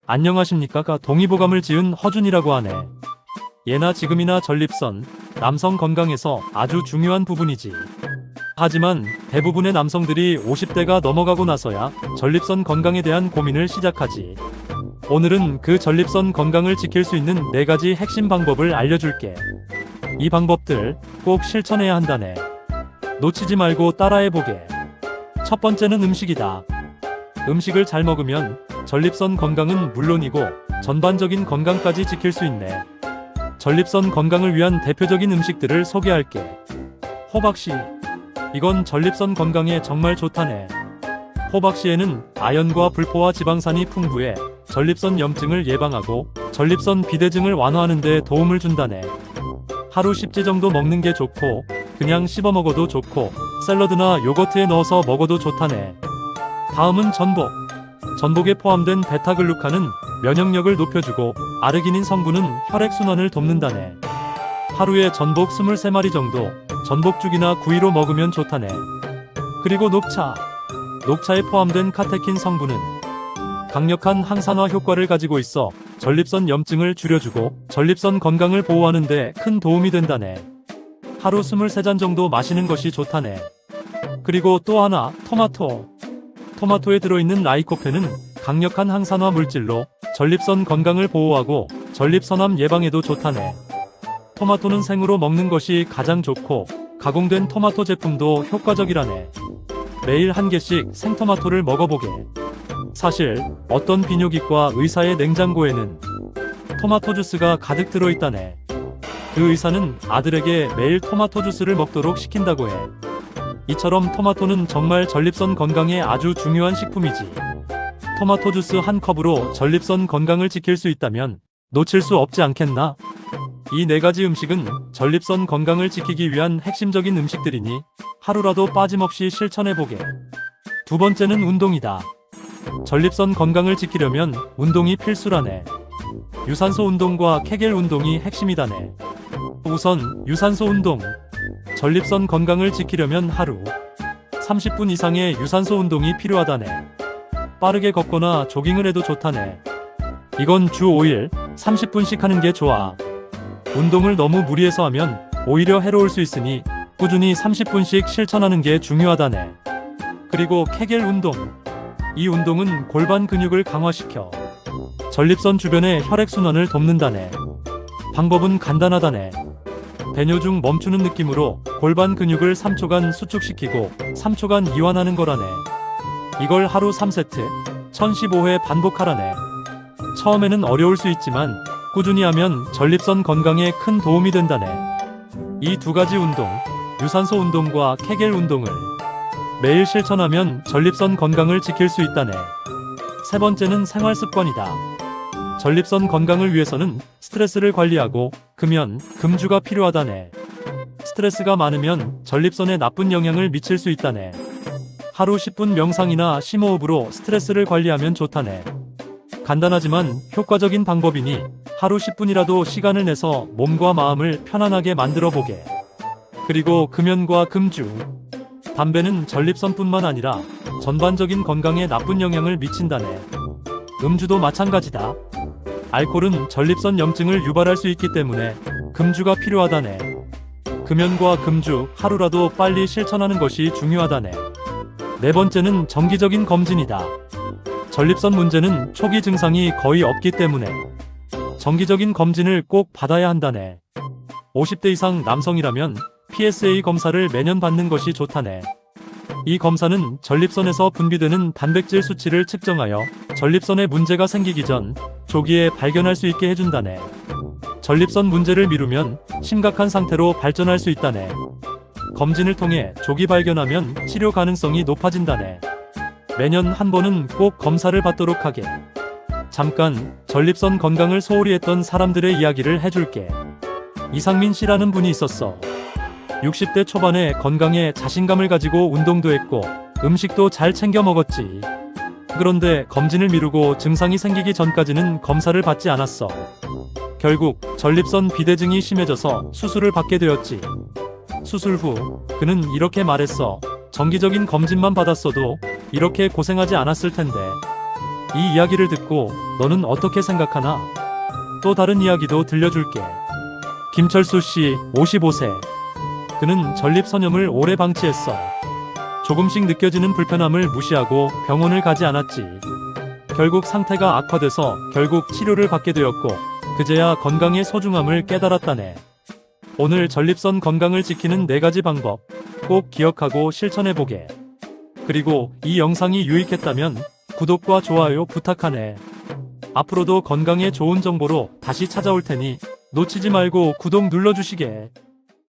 안녕하십니까? 동의보감을 지은 허준이라고 하네. 예나 지금이나 전립선, 남성 건강에서 아주 중요한 부분이지. 하지만 대부분의 남성들이 50대가 넘어가고 나서야 전립선 건강에 대한 고민을 시작하지. 오늘은 그 전립선 건강을 지킬 수 있는 4가지 핵심 방법을 알려줄게. 이 방법들 꼭 실천해야 한다네. 놓치지 말고 따라해보게. 첫 번째는 음식이다. 음식을 잘 먹으면 전립선 건강은 물론이고 전반적인 건강까지 지킬 수 있네. 전립선 건강을 위한 대표적인 음식들을 소개할게. 호박씨. 이건 전립선 건강에 정말 좋다네. 호박씨에는 아연과 불포화 지방산이 풍부해 전립선 염증을 예방하고 전립선 비대증을 완화하는 데 도움을 준다네. 하루 10지 정도 먹는 게 좋고 그냥 씹어 먹어도 좋고 샐러드나 요거트에 넣어서 먹어도 좋다네. 다음은 전복. 전복에 포함된 베타글루칸은 면역력을 높여주고 아르기닌 성분은 혈액순환을 돕는다네. 하루에 전복 23마리 정도 전복죽이나 구이로 먹으면 좋다네. 그리고 녹차. 녹차에 포함된 카테킨 성분은 강력한 항산화 효과를 가지고 있어 전립선 염증을 줄여주고 전립선 건강을 보호하는 데 큰 도움이 된다네. 하루 23잔 정도 마시는 것이 좋다네. 그리고 또 하나, 토마토. 토마토에 들어있는 라이코펜은 강력한 항산화 물질로 전립선 건강을 보호하고 전립선암 예방에도 좋다네. 토마토는 생으로 먹는 것이 가장 좋고 가공된 토마토 제품도 효과적이라네. 매일 한 개씩 생토마토를 먹어보게. 사실 어떤 비뇨기과 의사의 냉장고에는 토마토 주스가 가득 들어있다네. 그 의사는 아들에게 매일 토마토 주스를 먹도록 시킨다고 해. 이처럼 토마토는 정말 전립선 건강에 아주 중요한 식품이지. 토마토 주스 한 컵으로 전립선 건강을 지킬 수 있다면 놓칠 수 없지 않겠나? 이 4가지 음식은 전립선 건강을 지키기 위한 핵심적인 음식들이니 하루라도 빠짐없이 실천해보게. 두 번째는 운동이다. 전립선 건강을 지키려면 운동이 필수라네. 유산소 운동과 케겔 운동이 핵심이다네. 우선 유산소 운동. 전립선 건강을 지키려면 하루 30분 이상의 유산소 운동이 필요하다네. 빠르게 걷거나 조깅을 해도 좋다네. 이건 주 5일 30분씩 하는 게 좋아. 운동을 너무 무리해서 하면 오히려 해로울 수 있으니 꾸준히 30분씩 실천하는 게 중요하다네. 그리고 케겔 운동. 이 운동은 골반 근육을 강화시켜 전립선 주변의 혈액순환을 돕는다네. 방법은 간단하다네. 배뇨 중 멈추는 느낌으로 골반 근육을 3초간 수축시키고 3초간 이완하는 거라네. 이걸 하루 3세트 1015회 반복하라네. 처음에는 어려울 수 있지만 꾸준히 하면 전립선 건강에 큰 도움이 된다네. 이 2가지 운동, 유산소 운동과 케겔 운동을 매일 실천하면 전립선 건강을 지킬 수 있다네. 세 번째는 생활 습관이다. 전립선 건강을 위해서는 스트레스를 관리하고 금연, 금주가 필요하다네. 스트레스가 많으면 전립선에 나쁜 영향을 미칠 수 있다네. 하루 10분 명상이나 심호흡으로 스트레스를 관리하면 좋다네. 간단하지만 효과적인 방법이니 하루 10분이라도 시간을 내서 몸과 마음을 편안하게 만들어 보게. 그리고 금연과 금주. 담배는 전립선뿐만 아니라 전반적인 건강에 나쁜 영향을 미친다네. 음주도 마찬가지다. 알코올은 전립선 염증을 유발할 수 있기 때문에 금주가 필요하다네. 금연과 금주 하루라도 빨리 실천하는 것이 중요하다네. 네 번째는 정기적인 검진이다. 전립선 문제는 초기 증상이 거의 없기 때문에 정기적인 검진을 꼭 받아야 한다네. 50대 이상 남성이라면 PSA 검사를 매년 받는 것이 좋다네. 이 검사는 전립선에서 분비되는 단백질 수치를 측정하여 전립선에 문제가 생기기 전 조기에 발견할 수 있게 해준다네. 전립선 문제를 미루면 심각한 상태로 발전할 수 있다네. 검진을 통해 조기 발견하면 치료 가능성이 높아진다네. 매년 한 번은 꼭 검사를 받도록 하게. 잠깐 전립선 건강을 소홀히 했던 사람들의 이야기를 해줄게. 이상민 씨라는 분이 있었어. 60대 초반에 건강에 자신감을 가지고 운동도 했고 음식도 잘 챙겨 먹었지. 그런데 검진을 미루고 증상이 생기기 전까지는 검사를 받지 않았어. 결국 전립선 비대증이 심해져서 수술을 받게 되었지. 수술 후 그는 이렇게 말했어. 정기적인 검진만 받았어도 이렇게 고생하지 않았을 텐데. 이 이야기를 듣고 너는 어떻게 생각하나? 또 다른 이야기도 들려줄게. 김철수 씨, 55세. 그는 전립선염을 오래 방치했어. 조금씩 느껴지는 불편함을 무시하고 병원을 가지 않았지. 결국 상태가 악화돼서 결국 치료를 받게 되었고, 그제야 건강의 소중함을 깨달았다네. 오늘 전립선 건강을 지키는 4가지 방법 꼭 기억하고 실천해보게. 그리고 이 영상이 유익했다면 구독과 좋아요 부탁하네. 앞으로도 건강에 좋은 정보로 다시 찾아올 테니 놓치지 말고 구독 눌러주시게.